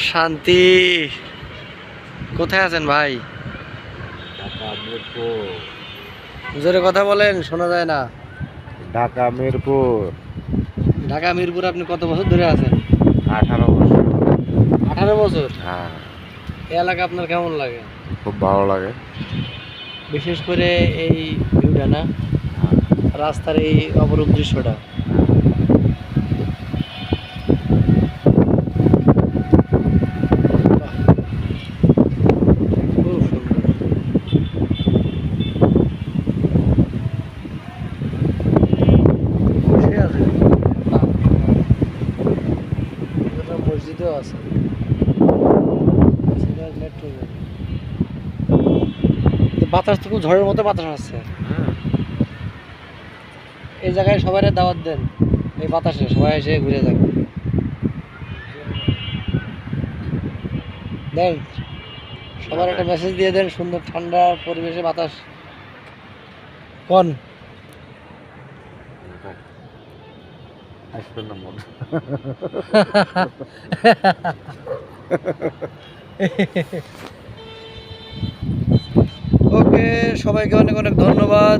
শান্তি। কোথায় আছেন ভাই? ঢাকা মিরপুর। জোরে কথা বলেন, শোনা যায় না। ঢাকা মিরপুর। ঢাকা মিরপুর আপনি কত বছর ধরে আছেন? 18 বছর। 18 বছর। হ্যাঁ, এই এলাকা আপনার কেমন লাগে? খুব ভালো লাগে। বিশেষ করে এই ভিউটা না, রাস্তার এই অপরূপ দৃশ্যটা। বাহ, খুব সুন্দর। বসে আছেন? বাহ, একটা মসজিদও আছে। Metro rail. বাতাস তো খুব ঝড়ের মতো বাতাস আসছে। এই জায়গায় সবাই দাওয়াত দেন, এই বাতাসে সবাই এসে ঘুরে যাবে। দেন, সবার একটা মেসেজ দিয়ে দেন, সুন্দর ঠান্ডা পরিবেশে বাতাস। কোন আসবেন না মনে। ওকে, সবাইকে অনেক অনেক ধন্যবাদ।